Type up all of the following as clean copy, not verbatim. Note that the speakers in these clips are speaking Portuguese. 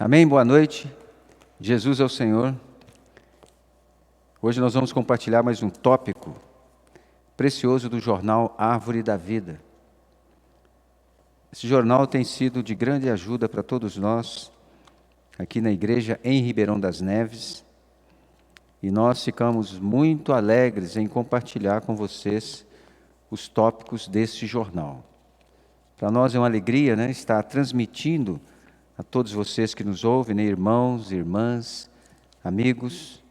Amém? Boa noite. Jesus é o Senhor. Hoje nós vamos compartilhar mais um tópico precioso do jornal Árvore da Vida. Esse jornal tem sido de grande ajuda para todos nós, aqui na igreja em Ribeirão das Neves, e nós ficamos muito alegres em compartilhar com vocês os tópicos desse jornal. Para nós é uma alegria, estar transmitindo a todos vocês que nos ouvem, irmãos, irmãs, amigos,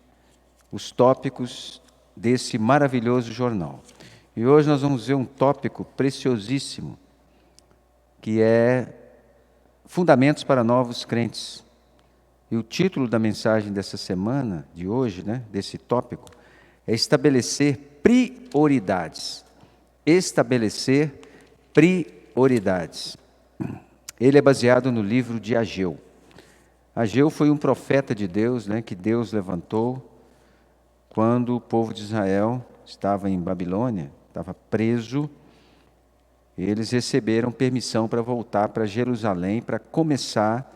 os tópicos desse maravilhoso jornal. E hoje nós vamos ver um tópico preciosíssimo, que é Fundamentos para Novos Crentes. E o título da mensagem dessa semana, de hoje, desse tópico, é Estabelecer Prioridades. Estabelecer prioridades. Ele é baseado no livro de Ageu. Ageu foi um profeta de Deus, que Deus levantou quando o povo de Israel estava em Babilônia, estava preso. Eles receberam permissão para voltar para Jerusalém, para começar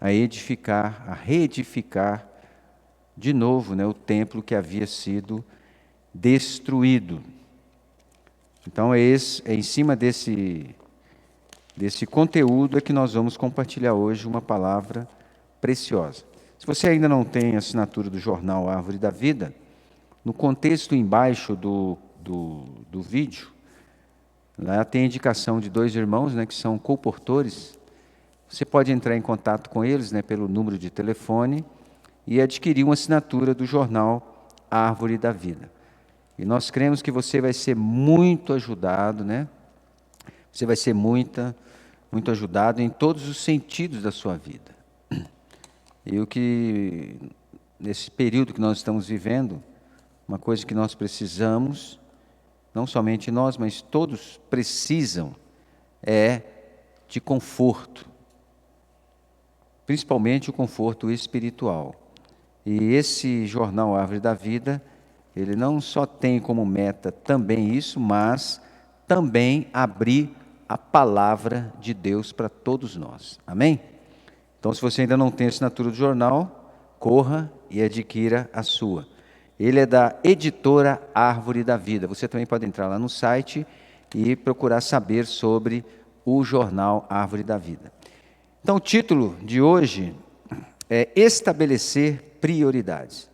a edificar, a reedificar de novo o templo que havia sido destruído. Então é em cima desse conteúdo é que nós vamos compartilhar hoje uma palavra preciosa. Se você ainda não tem a assinatura do jornal Árvore da Vida, no contexto embaixo do vídeo, lá tem a indicação de dois irmãos, que são comportores. Você pode entrar em contato com eles, pelo número de telefone e adquirir uma assinatura do jornal Árvore da Vida. E nós cremos que você vai ser muito ajudado, Você vai ser muito ajudado em todos os sentidos da sua vida. E o que, nesse período que nós estamos vivendo, uma coisa que nós precisamos, não somente nós, mas todos precisam, é de conforto. Principalmente o conforto espiritual. E esse jornal Árvore da Vida, ele não só tem como meta também isso, mas também abrir a palavra de Deus para todos nós. Amém? Então, se você ainda não tem a assinatura do jornal, corra e adquira a sua. Ele é da editora Árvore da Vida. Você também pode entrar lá no site e procurar saber sobre o jornal Árvore da Vida. Então, o título de hoje é Estabelecer Prioridades.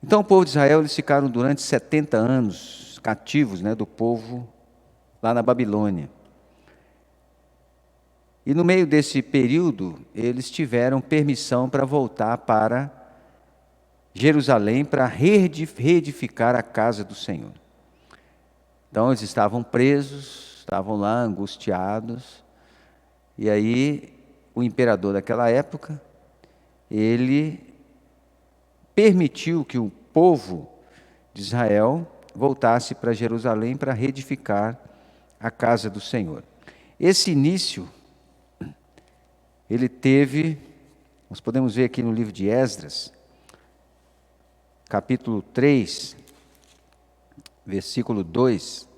Então, o povo de Israel, eles ficaram durante 70 anos cativos, do povo lá na Babilônia. E no meio desse período, eles tiveram permissão para voltar para Jerusalém, para reedificar a casa do Senhor. Então, eles estavam presos, estavam lá angustiados, e aí o imperador daquela época, ele permitiu que o povo de Israel voltasse para Jerusalém para reedificar a casa do Senhor. Esse início, ele teve, nós podemos ver aqui no livro de Esdras, capítulo 3, versículo 2.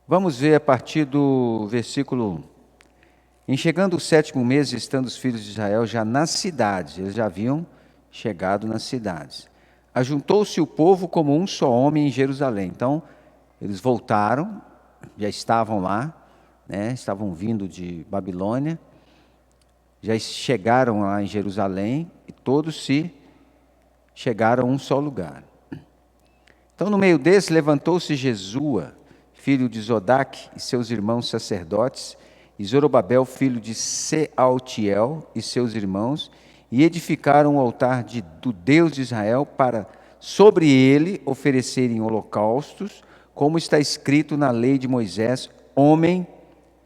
Vamos ver a partir do versículo 1. Em chegando o 7º mês, estando os filhos de Israel já nas cidades, eles já haviam chegado nas cidades. Ajuntou-se o povo como um só homem em Jerusalém. Então, eles voltaram, já estavam lá, estavam vindo de Babilônia, já chegaram lá em Jerusalém e todos se chegaram a um só lugar. Então, no meio desse, levantou-se Jesua, filho de Zodaque, e seus irmãos sacerdotes, e Zorobabel, filho de Sealtiel, e seus irmãos, e edificaram o altar do Deus de Israel para, sobre ele, oferecerem holocaustos, como está escrito na lei de Moisés, homem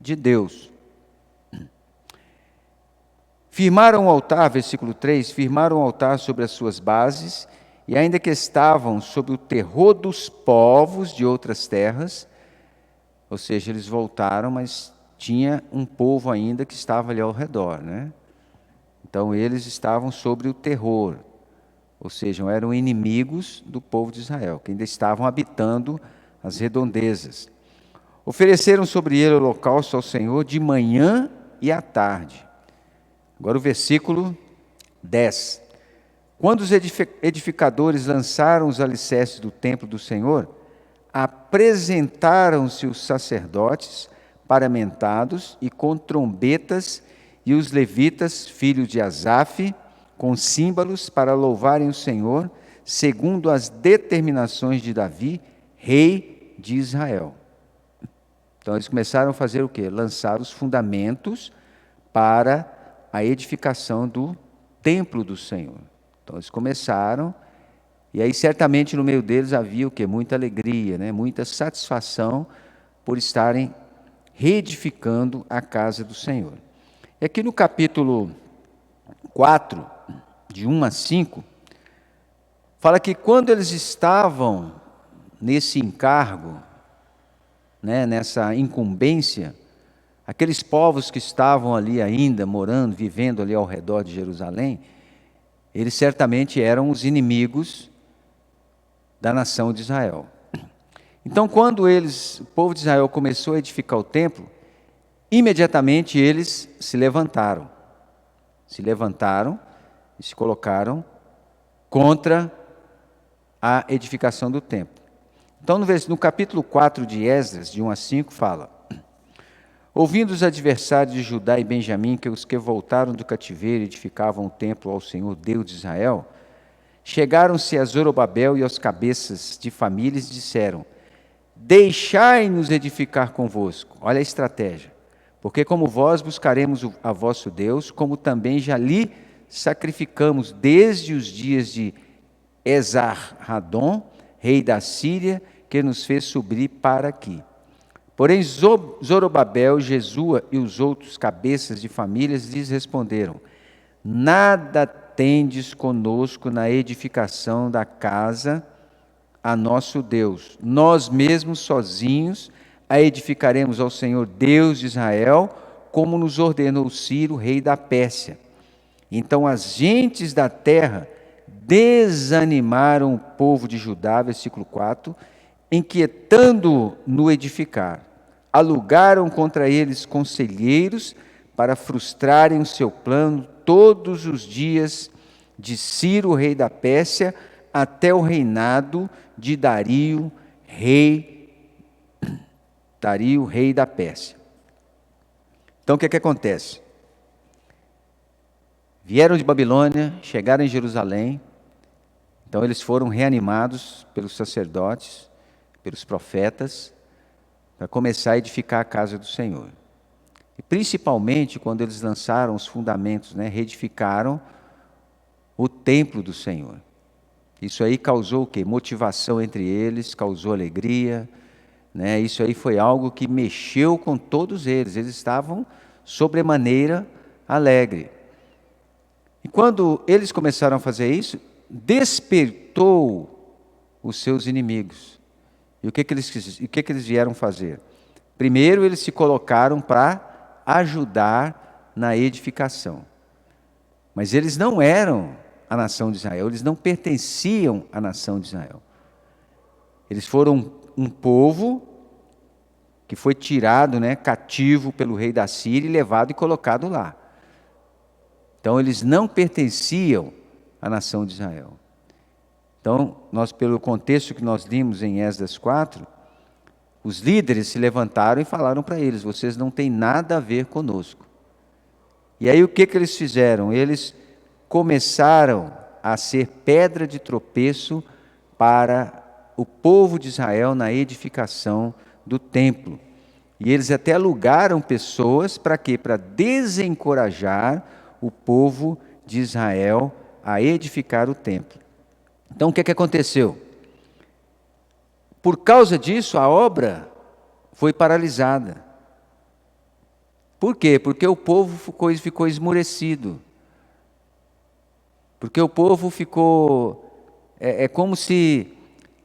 de Deus. Firmaram o altar, versículo 3, firmaram o altar sobre as suas bases, e ainda que estavam sob o terror dos povos de outras terras, ou seja, eles voltaram, mas tinha um povo ainda que estava ali ao redor, Então, eles estavam sobre o terror, ou seja, eram inimigos do povo de Israel, que ainda estavam habitando as redondezas. Ofereceram sobre ele o holocausto ao Senhor de manhã e à tarde. Agora o versículo 10. Quando os edificadores lançaram os alicerces do templo do Senhor, apresentaram-se os sacerdotes paramentados e com trombetas, e os levitas, filhos de Asaf, com símbolos para louvarem o Senhor, segundo as determinações de Davi, rei de Israel. Então eles começaram a fazer o quê? Lançar os fundamentos para a edificação do templo do Senhor. Então eles começaram, e aí certamente no meio deles havia o quê? Muita alegria, né? Muita satisfação por estarem reedificando a casa do Senhor. E aqui no capítulo 4, de 1 a 5, fala que quando eles estavam nesse encargo, né, nessa incumbência, aqueles povos que estavam ali ainda morando, vivendo ali ao redor de Jerusalém, eles certamente eram os inimigos da nação de Israel. Então, quando o povo de Israel começou a edificar o templo, imediatamente eles se levantaram e se colocaram contra a edificação do templo. Então, no capítulo 4 de Esdras, de 1 a 5, fala: ouvindo os adversários de Judá e Benjamim, que os que voltaram do cativeiro edificavam o templo ao Senhor Deus de Israel, chegaram-se a Zorobabel e aos cabeças de famílias e disseram: deixai-nos edificar convosco. Olha a estratégia. Porque como vós buscaremos a vosso Deus, como também já lhe sacrificamos desde os dias de Esar-Hadon, rei da Síria, que nos fez subir para aqui. Porém Zorobabel, Jesua e os outros cabeças de famílias lhes responderam: nada tendes conosco na edificação da casa a nosso Deus. Nós mesmos sozinhos a edificaremos ao Senhor Deus de Israel, como nos ordenou Ciro, rei da Pérsia. Então as gentes da terra desanimaram o povo de Judá, versículo 4, inquietando no edificar. Alugaram contra eles conselheiros para frustrarem o seu plano todos os dias de Ciro, rei da Pérsia, até o reinado de Dario, rei da Pérsia. Então o que acontece? Vieram de Babilônia, chegaram em Jerusalém, então eles foram reanimados pelos sacerdotes, pelos profetas, para começar a edificar a casa do Senhor. E principalmente quando eles lançaram os fundamentos, né, reedificaram o templo do Senhor. Isso aí causou o quê? Motivação entre eles, causou alegria, né? Isso aí foi algo que mexeu com todos eles estavam sobremaneira alegres. E quando eles começaram a fazer isso, despertou os seus inimigos. E o que eles vieram fazer? Primeiro, eles se colocaram para ajudar na edificação. Mas eles não eram a nação de Israel, eles não pertenciam à nação de Israel. Eles foram um povo que foi tirado, né, cativo pelo rei da Síria e levado e colocado lá. Então, eles não pertenciam à nação de Israel. Então, pelo contexto que nós limos em Esdras 4, os líderes se levantaram e falaram para eles: vocês não têm nada a ver conosco. E aí o que eles fizeram? Eles começaram a ser pedra de tropeço para o povo de Israel na edificação do templo. E eles até alugaram pessoas para quê? Para desencorajar o povo de Israel a edificar o templo. Então o que aconteceu? Por causa disso, a obra foi paralisada. Por quê? Porque o povo ficou esmurecido. Porque o povo ficou... É como se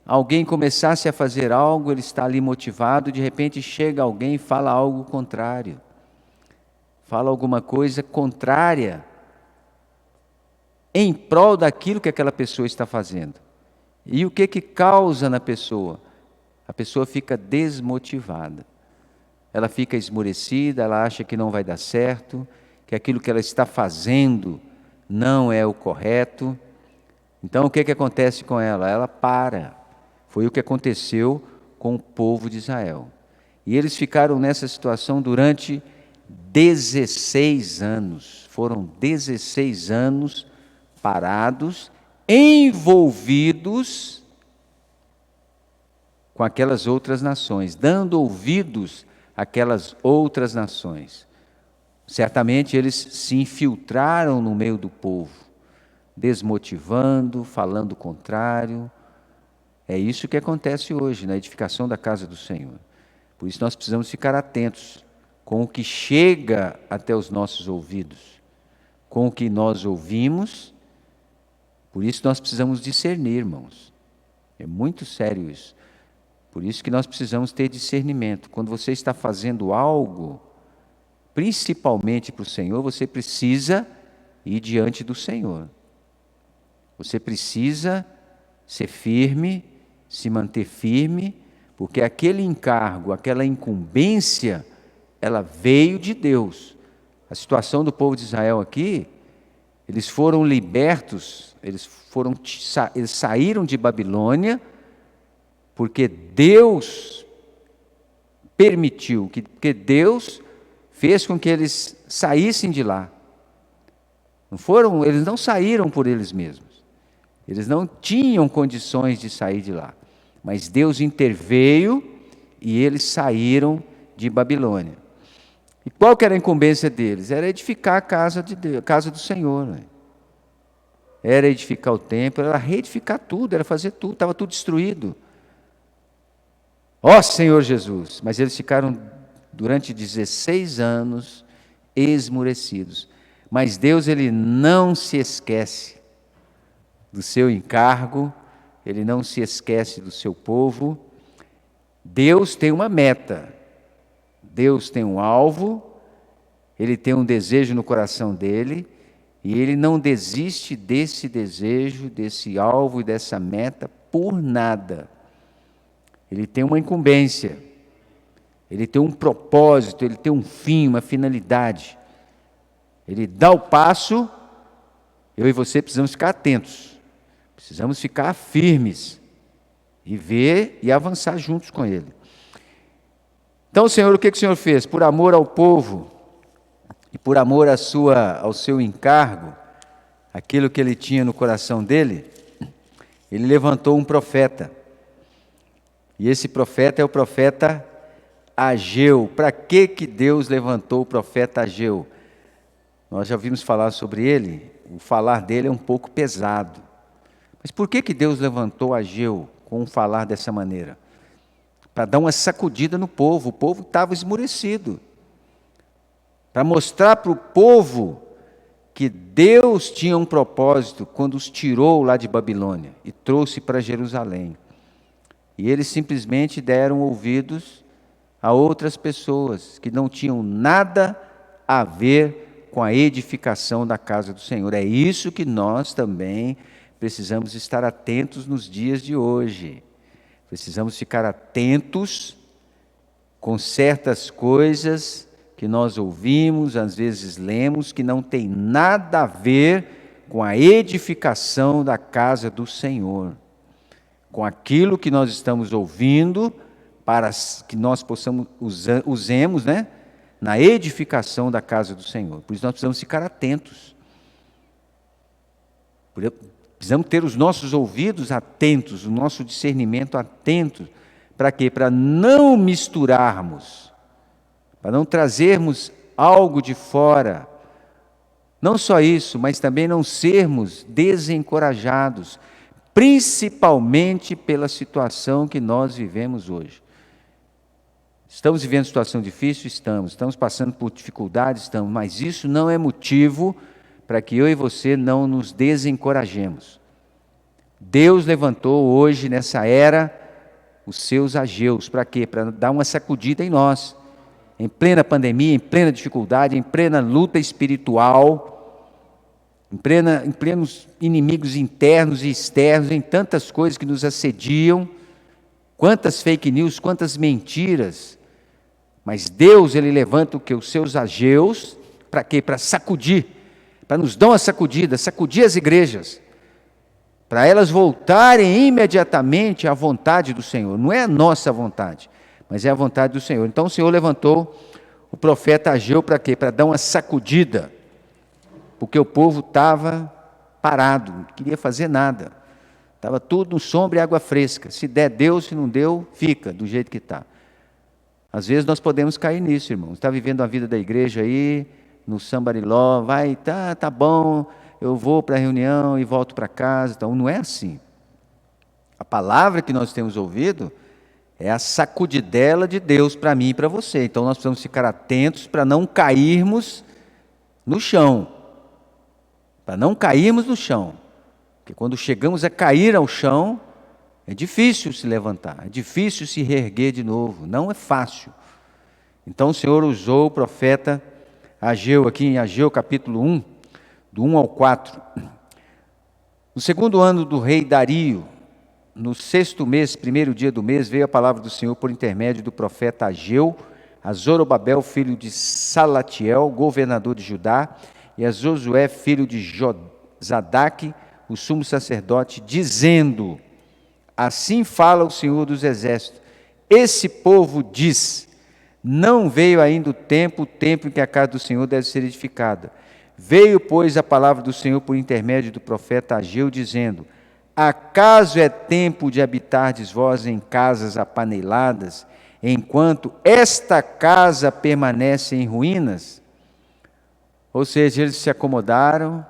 alguém começasse a fazer algo, ele está ali motivado, de repente chega alguém e fala algo contrário. Fala alguma coisa contrária em prol daquilo que aquela pessoa está fazendo. E o que causa na pessoa? A pessoa fica desmotivada. Ela fica esmorecida, ela acha que não vai dar certo, que aquilo que ela está fazendo não é o correto. Então o que acontece com ela? Ela para. Foi o que aconteceu com o povo de Israel. E eles ficaram nessa situação durante 16 anos. Foram 16 anos parados, envolvidos com aquelas outras nações, dando ouvidos àquelas outras nações. Certamente eles se infiltraram no meio do povo, desmotivando, falando o contrário. É isso que acontece hoje na edificação da casa do Senhor. Por isso nós precisamos ficar atentos com o que chega até os nossos ouvidos, com o que nós ouvimos. Por isso nós precisamos discernir, irmãos. É muito sério isso. Por isso que nós precisamos ter discernimento. Quando você está fazendo algo, principalmente para o Senhor, você precisa ir diante do Senhor. Você precisa ser firme, se manter firme, porque aquele encargo, aquela incumbência, ela veio de Deus. A situação do povo de Israel aqui, eles foram libertos, eles saíram de Babilônia, porque Deus permitiu, porque Deus fez com que eles saíssem de lá. Eles não saíram por eles mesmos. Eles não tinham condições de sair de lá. Mas Deus interveio e eles saíram de Babilônia. E qual que era a incumbência deles? Era edificar a casa de Deus, a casa do Senhor. Né? Era edificar o templo, era reedificar tudo, era fazer tudo, estava tudo destruído. Ó Senhor Jesus! Mas eles ficaram durante 16 anos esmurecidos. Mas Deus, Ele não se esquece do seu encargo, Ele não se esquece do seu povo. Deus tem uma meta, Deus tem um alvo, Ele tem um desejo no coração dEle, e Ele não desiste desse desejo, desse alvo e dessa meta por nada. Ele tem uma incumbência, Ele tem um propósito, Ele tem um fim, uma finalidade. Ele dá o passo, eu e você precisamos ficar atentos, precisamos ficar firmes e ver e avançar juntos com Ele. Então, Senhor, o que o Senhor fez? Por amor ao povo e por amor ao seu encargo, aquilo que Ele tinha no coração dele, Ele levantou um profeta. E esse profeta é o profeta Ageu. Para que Deus levantou o profeta Ageu? Nós já ouvimos falar sobre ele, o falar dele é um pouco pesado. Mas por que Deus levantou Ageu com um falar dessa maneira? Para dar uma sacudida no povo, o povo estava esmurecido. Para mostrar para o povo que Deus tinha um propósito quando os tirou lá de Babilônia e trouxe para Jerusalém. E eles simplesmente deram ouvidos a outras pessoas que não tinham nada a ver com a edificação da casa do Senhor. É isso que nós também precisamos estar atentos nos dias de hoje. Precisamos ficar atentos com certas coisas que nós ouvimos, às vezes lemos, que não tem nada a ver com a edificação da casa do Senhor. Com aquilo que nós estamos ouvindo, para que nós possamos usemos, né, na edificação da casa do Senhor. Por isso nós precisamos ficar atentos. Precisamos ter os nossos ouvidos atentos, o nosso discernimento atento. Para quê? Para não misturarmos, para não trazermos algo de fora. Não só isso, mas também não sermos desencorajados, principalmente pela situação que nós vivemos hoje. Estamos vivendo situação difícil? Estamos passando por dificuldades? Estamos, mas isso não é motivo para que eu e você não nos desencorajemos. Deus levantou hoje, nessa era, os seus Ageus. Para quê? Para dar uma sacudida em nós, em plena pandemia, em plena dificuldade, em plena luta espiritual, em plenos inimigos internos e externos, em tantas coisas que nos assediam, quantas fake news, quantas mentiras. Mas Deus, Ele levanta o que? Os seus Ageus, Para quê? Para sacudir, para nos dar uma sacudida, sacudir as igrejas, para elas voltarem imediatamente à vontade do Senhor. Não é a nossa vontade, mas é a vontade do Senhor. Então o Senhor levantou o profeta Ageu para quê? Para dar uma sacudida, porque o povo estava parado, não queria fazer nada. Estava tudo no sombra e água fresca. Se der, deu, se não deu, fica do jeito que está. Às vezes nós podemos cair nisso, irmãos. Está vivendo a vida da igreja aí, no sambariló, vai, tá bom, eu vou para a reunião e volto para casa. Então não é assim. A palavra que nós temos ouvido é a sacudidela de Deus para mim e para você. Então nós precisamos ficar atentos para não cairmos no chão. Para não cairmos no chão. Porque quando chegamos a cair ao chão, é difícil se levantar, é difícil se reerguer de novo, não é fácil. Então o Senhor usou o profeta Ageu, aqui em Ageu capítulo 1, do 1 ao 4. No segundo ano do rei Dario, no 6º mês, 1º dia do mês, veio a palavra do Senhor por intermédio do profeta Ageu, a Zorobabel, filho de Salatiel, governador de Judá, e a Josué, filho de Josadaque, o sumo sacerdote, dizendo: assim fala o Senhor dos Exércitos, esse povo diz, não veio ainda o tempo em que a casa do Senhor deve ser edificada. Veio, pois, a palavra do Senhor por intermédio do profeta Ageu, dizendo: acaso é tempo de habitardes vós em casas apaneladas, enquanto esta casa permanece em ruínas? Ou seja, eles se acomodaram,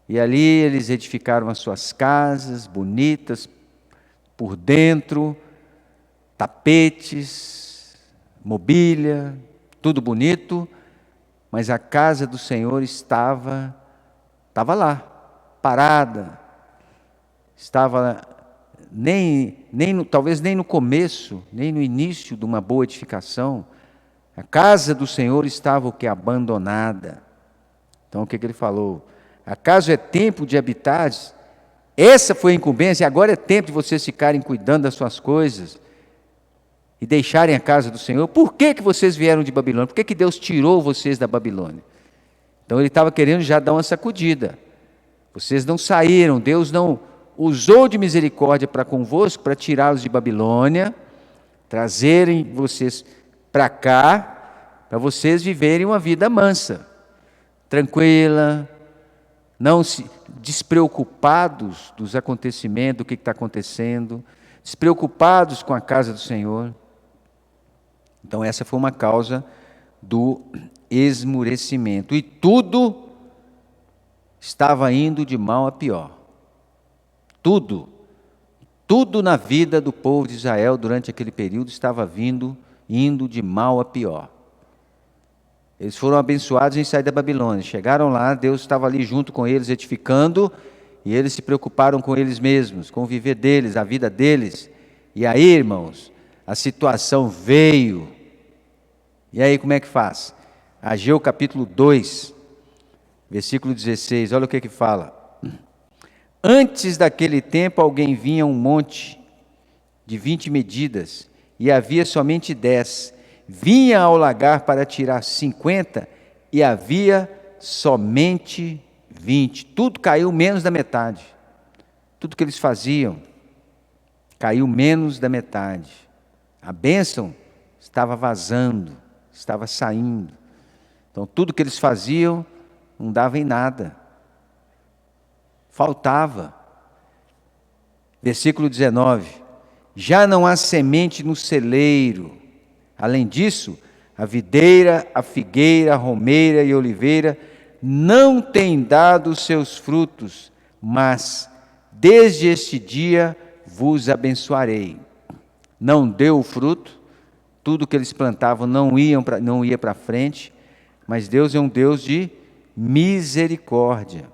e ali eles edificaram as suas casas, bonitas, por dentro, tapetes, mobília, tudo bonito, mas a casa do Senhor estava lá, parada, estava talvez nem no começo, nem no início de uma boa edificação. A casa do Senhor estava o que? Abandonada. Então o que ele falou? Acaso é tempo de habitares? Essa foi a incumbência, agora é tempo de vocês ficarem cuidando das suas coisas e deixarem a casa do Senhor. Por que vocês vieram de Babilônia? Por que Deus tirou vocês da Babilônia? Então ele estava querendo já dar uma sacudida. Vocês não saíram, Deus não usou de misericórdia para convosco, para tirá-los de Babilônia, trazerem vocês para cá, para vocês viverem uma vida mansa, tranquila, não se despreocupados dos acontecimentos, do que está acontecendo, despreocupados com a casa do Senhor. Então essa foi uma causa do esmurecimento. E tudo estava indo de mal a pior. Tudo na vida do povo de Israel durante aquele período estava indo de mal a pior. Eles foram abençoados em sair da Babilônia. Chegaram lá, Deus estava ali junto com eles, edificando, e eles se preocuparam com eles mesmos, com o viver deles, a vida deles. E aí, irmãos, a situação veio. E aí, como é que faz? Ageu capítulo 2, versículo 16, olha o que fala. Antes daquele tempo, alguém vinha um monte de 20 medidas, e havia somente 10. Vinha ao lagar para tirar 50 e havia somente 20. Tudo caiu menos da metade. Tudo que eles faziam caiu menos da metade. A bênção estava vazando, estava saindo. Então tudo que eles faziam não dava em nada. Faltava. Versículo 19. Já não há semente no celeiro. Além disso, a videira, a figueira, a romeira e a oliveira não têm dado seus frutos, mas desde este dia vos abençoarei. Não deu o fruto, tudo que eles plantavam não ia para frente, mas Deus é um Deus de misericórdia.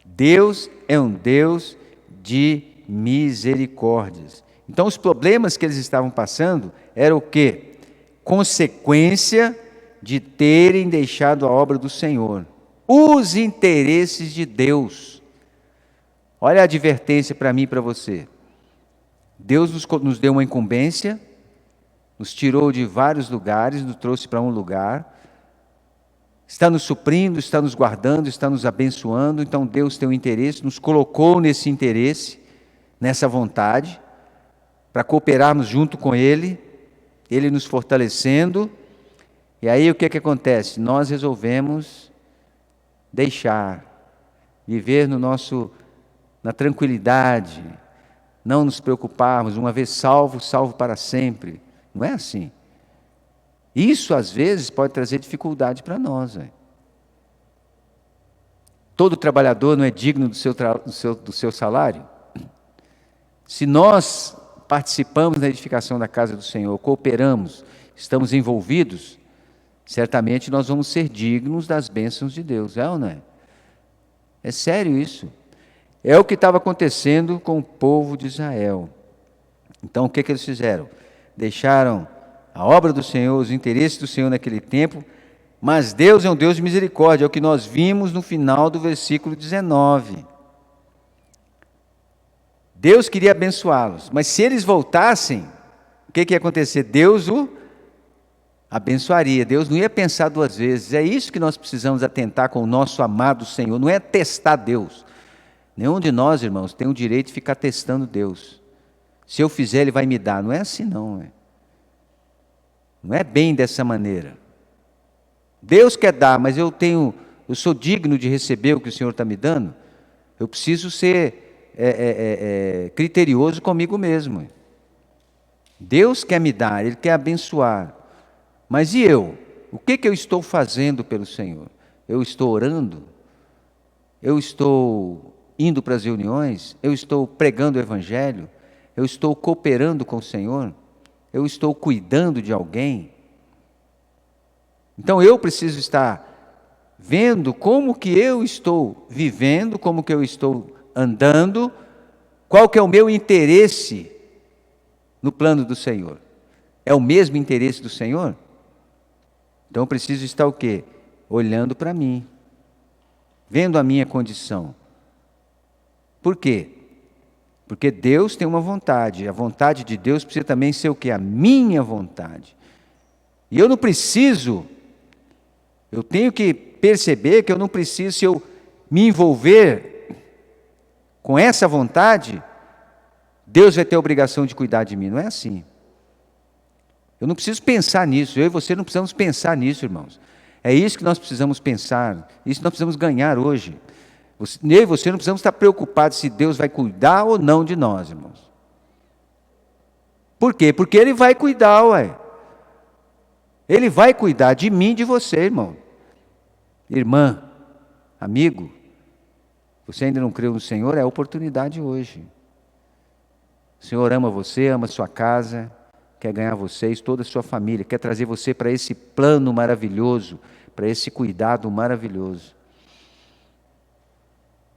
Deus é um Deus de misericórdias. Então os problemas que eles estavam passando era o quê? Consequência de terem deixado a obra do Senhor. Os interesses de Deus. Olha a advertência para mim e para você. Deus nos deu uma incumbência, nos tirou de vários lugares, nos trouxe para um lugar, está nos suprindo, está nos guardando, está nos abençoando. Então Deus tem um interesse, nos colocou nesse interesse, nessa vontade, para cooperarmos junto com Ele, Ele nos fortalecendo. E aí o que acontece? Nós resolvemos deixar, viver na tranquilidade, não nos preocuparmos, uma vez salvo, salvo para sempre. Não é assim. Isso às vezes pode trazer dificuldade para nós. Todo trabalhador não é digno do seu salário? Se nós participamos da edificação da casa do Senhor, cooperamos, estamos envolvidos, certamente nós vamos ser dignos das bênçãos de Deus, é ou não é? É sério isso. É o que estava acontecendo com o povo de Israel. Então o que eles fizeram? Deixaram a obra do Senhor, os interesses do Senhor naquele tempo, mas Deus é um Deus de misericórdia, é o que nós vimos no final do versículo 19. Deus queria abençoá-los, mas se eles voltassem, o que ia acontecer? Deus o abençoaria, Deus não ia pensar duas vezes. É isso que nós precisamos atentar com o nosso amado Senhor, não é testar Deus. Nenhum de nós, irmãos, tem o direito de ficar testando Deus. Se eu fizer, Ele vai me dar. Não é assim não. Não é bem dessa maneira. Deus quer dar, mas eu sou digno de receber o que o Senhor está me dando. Eu preciso ser criterioso comigo mesmo. Deus quer me dar, Ele quer abençoar. Mas e eu? O que eu estou fazendo pelo Senhor? Eu estou orando? Eu estou indo para as reuniões? Eu estou pregando o Evangelho? Eu estou cooperando com o Senhor? Eu estou cuidando de alguém? Então eu preciso estar vendo como que eu estou vivendo, como que eu estou andando, qual que é o meu interesse no plano do Senhor. É o mesmo interesse do Senhor? Então eu preciso estar o quê? Olhando para mim, vendo a minha condição. Por quê? Porque Deus tem uma vontade, a vontade de Deus precisa também ser o quê? A minha vontade. E eu não preciso, eu tenho que perceber que eu não preciso, se eu me envolver com essa vontade, Deus vai ter a obrigação de cuidar de mim. Não é assim. Eu não preciso pensar nisso, eu e você não precisamos pensar nisso, irmãos. É isso que nós precisamos pensar, isso nós precisamos ganhar hoje. Eu e você não precisamos estar preocupados se Deus vai cuidar ou não de nós, irmãos. Por quê? Porque Ele vai cuidar, ué. Ele vai cuidar de mim e de você, irmão. Irmã, amigo, você ainda não creu no Senhor? É a oportunidade hoje. O Senhor ama você, ama a sua casa, quer ganhar vocês, toda a sua família, quer trazer você para esse plano maravilhoso, para esse cuidado maravilhoso.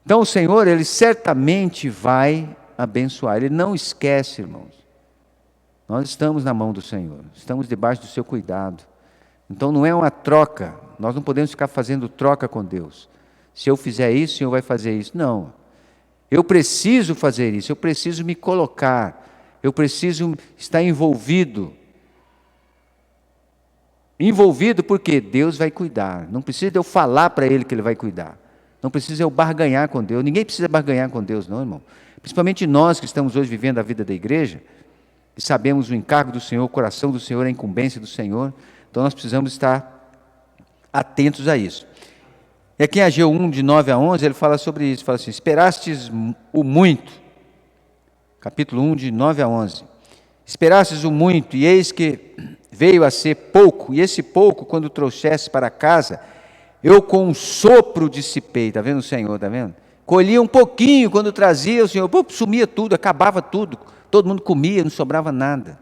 Então o Senhor, Ele certamente vai abençoar. Ele não esquece, irmãos. Nós estamos na mão do Senhor, estamos debaixo do seu cuidado. Então não é uma troca, nós não podemos ficar fazendo troca com Deus. Se eu fizer isso, o Senhor vai fazer isso. Não, eu preciso fazer isso, eu preciso me colocar, eu preciso estar envolvido. Envolvido porque Deus vai cuidar. Não precisa de eu falar para Ele que Ele vai cuidar. Não precisa eu barganhar com Deus. Ninguém precisa barganhar com Deus, não, irmão. Principalmente nós que estamos hoje vivendo a vida da igreja, que sabemos o encargo do Senhor, o coração do Senhor, a incumbência do Senhor. Então nós precisamos estar atentos a isso. E aqui em Ageu 1, de 9 a 11, ele fala sobre isso. Fala assim: esperastes o muito. Capítulo 1, de 9 a 11. Esperastes o muito, e eis que veio a ser pouco. E esse pouco, quando trouxesse para casa, eu com um sopro dissipei. Está vendo o Senhor, está vendo? Colhia um pouquinho, quando trazia, o Senhor sumia tudo, acabava tudo. Todo mundo comia, não sobrava nada.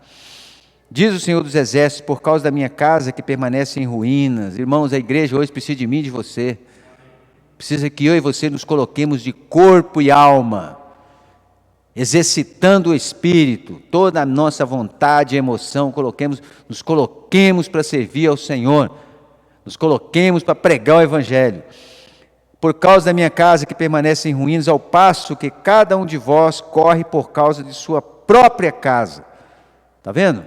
Diz o Senhor dos Exércitos: por causa da minha casa que permanece em ruínas. Irmãos, a igreja hoje precisa de mim e de você. Precisa que eu e você nos coloquemos de corpo e alma, exercitando o Espírito, toda a nossa vontade e emoção, nos coloquemos para servir ao Senhor, nos coloquemos para pregar o Evangelho. Por causa da minha casa que permanece em ruínas, ao passo que cada um de vós corre por causa de sua própria casa. Está vendo?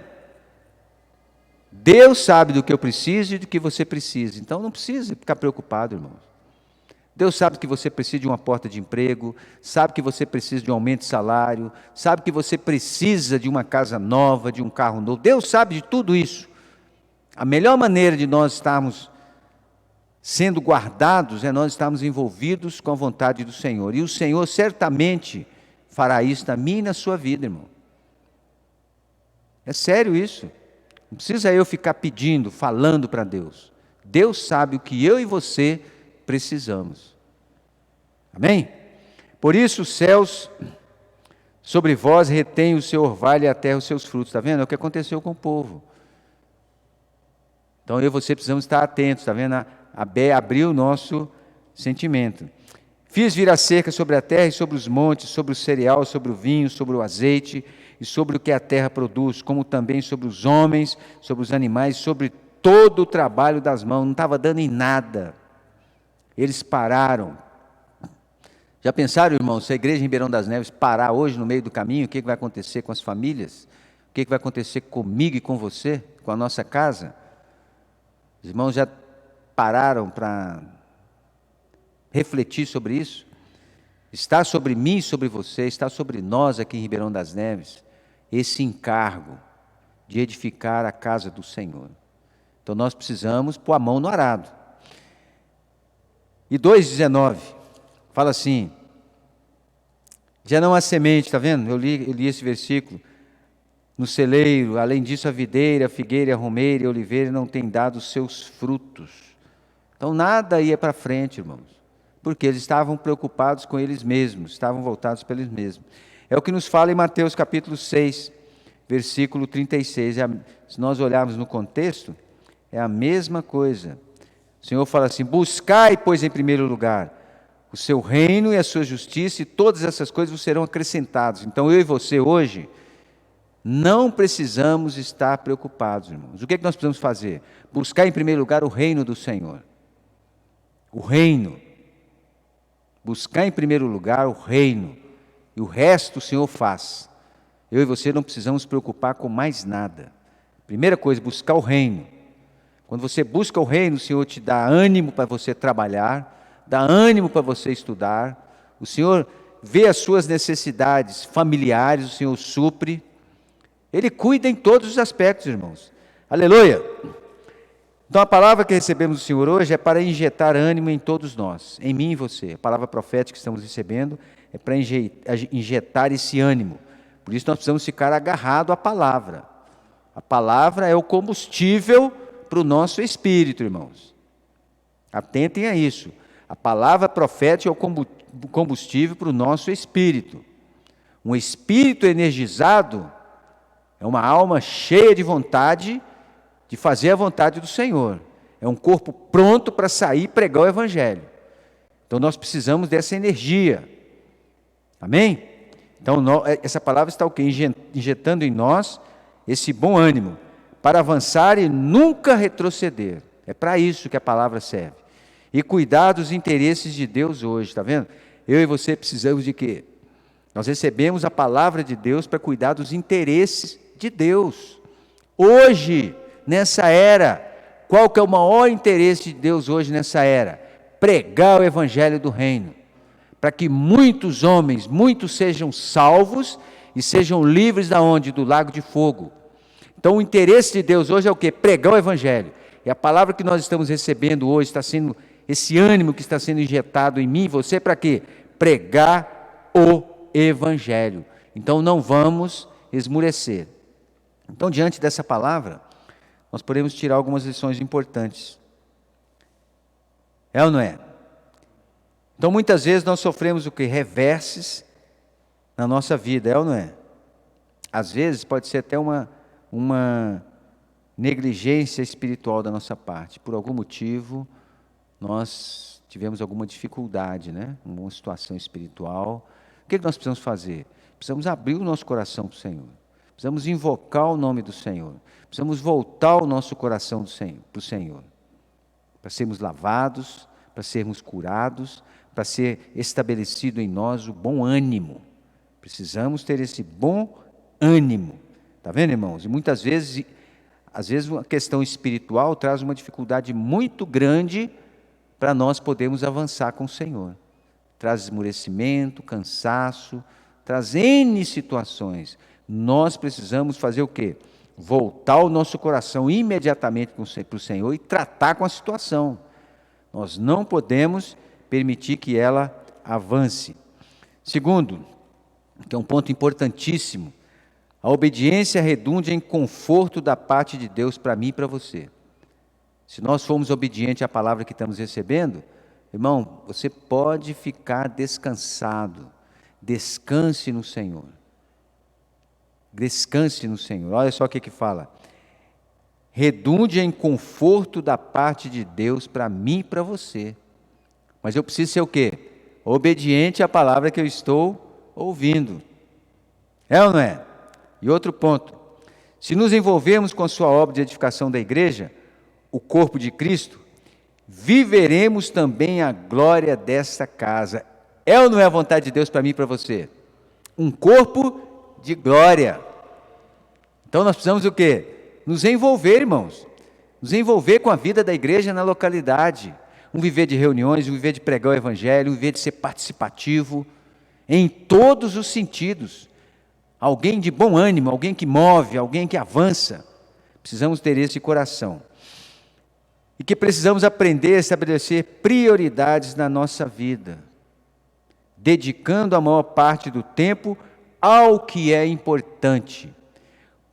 Deus sabe do que eu preciso e do que você precisa. Então não precisa ficar preocupado, irmãos. Deus sabe que você precisa de uma porta de emprego, sabe que você precisa de um aumento de salário, sabe que você precisa de uma casa nova, de um carro novo. Deus sabe de tudo isso. A melhor maneira de nós estarmos sendo guardados é nós estarmos envolvidos com a vontade do Senhor. E o Senhor certamente fará isso na minha e na sua vida, irmão. É sério isso. Não precisa eu ficar pedindo, falando para Deus. Deus sabe o que eu e você precisamos. Amém? Por isso os céus sobre vós retêm o seu orvalho e a terra os seus frutos. Está vendo? É o que aconteceu com o povo. Então eu e você precisamos estar atentos. Está vendo? Abriu o nosso sentimento. Fiz vir a cerca sobre a terra e sobre os montes, sobre o cereal, sobre o vinho, sobre o azeite e sobre o que a terra produz, como também sobre os homens, sobre os animais, sobre todo o trabalho das mãos. Não estava dando em nada. Eles pararam. Já pensaram, irmãos, se a igreja em Ribeirão das Neves parar hoje no meio do caminho, o que vai acontecer com as famílias? O que vai acontecer comigo e com você, com a nossa casa? Os irmãos já pararam para refletir sobre isso? Está sobre mim e sobre você, está sobre nós aqui em Ribeirão das Neves, esse encargo de edificar a casa do Senhor. Então nós precisamos pôr a mão no arado. E 2,19, fala assim, já não há semente, está vendo? Eu li esse versículo. No celeiro, além disso, a videira, a figueira, a romeira e a oliveira não têm dado os seus frutos. Então nada ia para frente, irmãos, porque eles estavam preocupados com eles mesmos, estavam voltados para eles mesmos. É o que nos fala em Mateus capítulo 6, versículo 36. Se nós olharmos no contexto, é a mesma coisa. O Senhor fala assim, buscai, pois, em primeiro lugar, o seu reino e a sua justiça, e todas essas coisas vos serão acrescentadas. Então eu e você hoje não precisamos estar preocupados, irmãos. O que é que nós precisamos fazer? Buscar em primeiro lugar o reino do Senhor. O reino. Buscar em primeiro lugar o reino. E o resto o Senhor faz. Eu e você não precisamos nos preocupar com mais nada. Primeira coisa, buscar o reino. Quando você busca o reino, o Senhor te dá ânimo para você trabalhar, dá ânimo para você estudar. O Senhor vê as suas necessidades familiares, o Senhor supre. Ele cuida em todos os aspectos, irmãos. Aleluia! Então a palavra que recebemos do Senhor hoje é para injetar ânimo em todos nós, em mim e você. A palavra profética que estamos recebendo é para injetar esse ânimo. Por isso nós precisamos ficar agarrados à palavra. A palavra é o combustível para o nosso espírito, irmãos. Atentem a isso. A palavra profética é o combustível para o nosso espírito. Um espírito energizado é uma alma cheia de vontade de fazer a vontade do Senhor. É um corpo pronto para sair e pregar o Evangelho. Então nós precisamos dessa energia. Amém? Então essa palavra está o quê? Injetando em nós esse bom ânimo para avançar e nunca retroceder. É para isso que a palavra serve. E cuidar dos interesses de Deus hoje, está vendo? Eu e você precisamos de quê? Nós recebemos a palavra de Deus para cuidar dos interesses de Deus. Hoje, nessa era, qual que é o maior interesse de Deus hoje nessa era? Pregar o Evangelho do Reino, para que muitos homens, muitos sejam salvos e sejam livres da onde? Do lago de fogo. Então o interesse de Deus hoje é o quê? Pregar o Evangelho. E a palavra que nós estamos recebendo hoje está sendo, esse ânimo que está sendo injetado em mim e você, para quê? Pregar o Evangelho. Então não vamos esmurecer. Então, diante dessa palavra, nós podemos tirar algumas lições importantes. É ou não é? Então, muitas vezes nós sofremos o quê? Reverses na nossa vida, é ou não é? Às vezes pode ser até uma negligência espiritual da nossa parte. Por algum motivo, nós tivemos alguma dificuldade, né? Uma situação espiritual. O que nós precisamos fazer? Precisamos abrir o nosso coração para o Senhor. Precisamos invocar o nome do Senhor. Precisamos voltar o nosso coração para o Senhor. Para sermos lavados, para sermos curados, para ser estabelecido em nós o bom ânimo. Precisamos ter esse bom ânimo. Está vendo, irmãos? E muitas vezes às vezes uma questão espiritual traz uma dificuldade muito grande para nós podermos avançar com o Senhor. Traz esmorecimento, cansaço, traz N situações. Nós precisamos fazer o quê? Voltar o nosso coração imediatamente para o Senhor e tratar com a situação. Nós não podemos permitir que ela avance. Segundo, que é um ponto importantíssimo, a obediência redunde em conforto da parte de Deus para mim e para você. Se nós formos obedientes à palavra que estamos recebendo, irmão, você pode ficar descansado. Descanse no Senhor. Descanse no Senhor. Olha só o que fala. Redunde em conforto da parte de Deus para mim e para você. Mas eu preciso ser o quê? Obediente à palavra que eu estou ouvindo. É ou não é? E outro ponto. Se nos envolvermos com a sua obra de edificação da igreja, o corpo de Cristo, viveremos também a glória dessa casa. É ou não é a vontade de Deus para mim e para você? Um corpo de glória. Então nós precisamos o quê? Nos envolver, irmãos. Nos envolver com a vida da igreja na localidade. Um viver de reuniões, um viver de pregar o evangelho, um viver de ser participativo, em todos os sentidos. Alguém de bom ânimo, alguém que move, alguém que avança. Precisamos ter esse coração. E que precisamos aprender a estabelecer prioridades na nossa vida, dedicando a maior parte do tempo ao que é importante.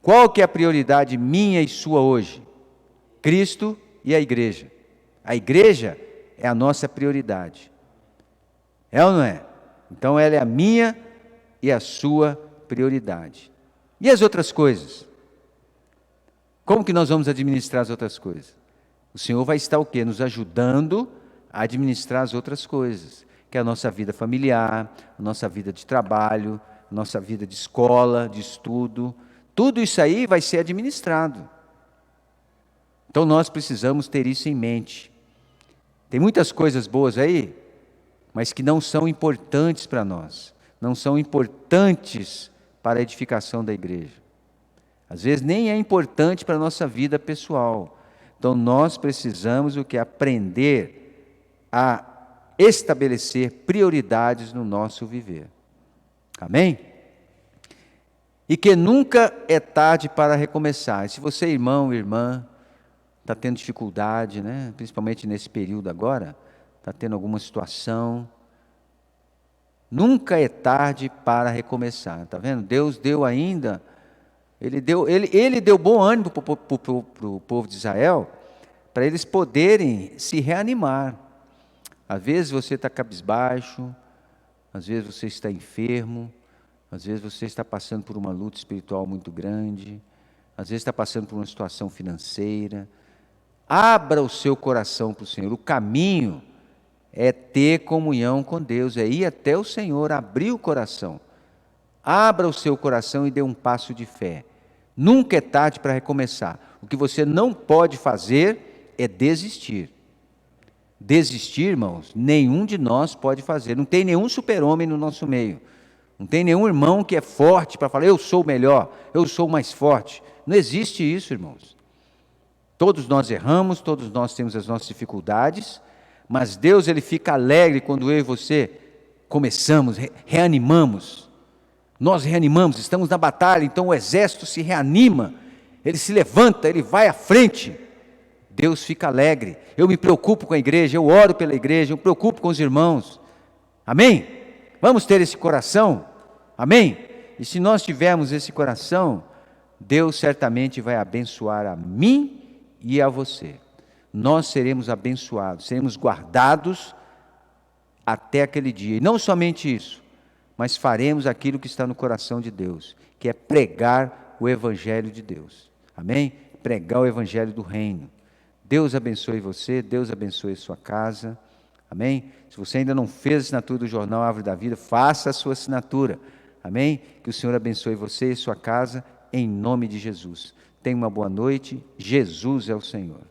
Qual que é a prioridade minha e sua hoje? Cristo e a igreja. A igreja é a nossa prioridade. É ou não é? Então ela é a minha e a sua prioridade. E as outras coisas? Como que nós vamos administrar as outras coisas? O Senhor vai estar o quê? Nos ajudando a administrar as outras coisas, que é a nossa vida familiar, a nossa vida de trabalho, a nossa vida de escola, de estudo. Tudo isso aí vai ser administrado. Então nós precisamos ter isso em mente. Tem muitas coisas boas aí, mas que não são importantes para nós, não são importantes para a edificação da igreja. Às vezes nem é importante para a nossa vida pessoal. Então nós precisamos o que? Aprender a estabelecer prioridades no nosso viver. Amém? E que nunca é tarde para recomeçar. Se você, irmão, irmã, está tendo dificuldade, né? Principalmente nesse período agora, está tendo alguma situação, nunca é tarde para recomeçar. Está vendo? Deus deu ainda... Ele deu bom ânimo para o povo de Israel, para eles poderem se reanimar. Às vezes você está cabisbaixo, às vezes você está enfermo, às vezes você está passando por uma luta espiritual muito grande, às vezes está passando por uma situação financeira. Abra o seu coração para o Senhor. O caminho é ter comunhão com Deus, é ir até o Senhor, abrir o coração. Abra o seu coração e dê um passo de fé. Nunca é tarde para recomeçar. O que você não pode fazer é desistir. Desistir, irmãos, nenhum de nós pode fazer. Não tem nenhum super-homem no nosso meio. Não tem nenhum irmão que é forte para falar, eu sou o melhor, eu sou o mais forte. Não existe isso, irmãos. Todos nós erramos, todos nós temos as nossas dificuldades, mas Deus ele fica alegre quando eu e você começamos, reanimamos. Nós reanimamos, estamos na batalha, então o exército se reanima, ele se levanta, ele vai à frente. Deus fica alegre. Eu me preocupo com a igreja, eu oro pela igreja, eu me preocupo com os irmãos. Amém? Vamos ter esse coração? Amém? E se nós tivermos esse coração, Deus certamente vai abençoar a mim e a você. Nós seremos abençoados, seremos guardados até aquele dia. E não somente isso, mas faremos aquilo que está no coração de Deus, que é pregar o Evangelho de Deus. Amém? Pregar o Evangelho do Reino. Deus abençoe você, Deus abençoe a sua casa. Amém? Se você ainda não fez a assinatura do Jornal Árvore da Vida, faça a sua assinatura. Amém? Que o Senhor abençoe você e sua casa, em nome de Jesus. Tenha uma boa noite. Jesus é o Senhor.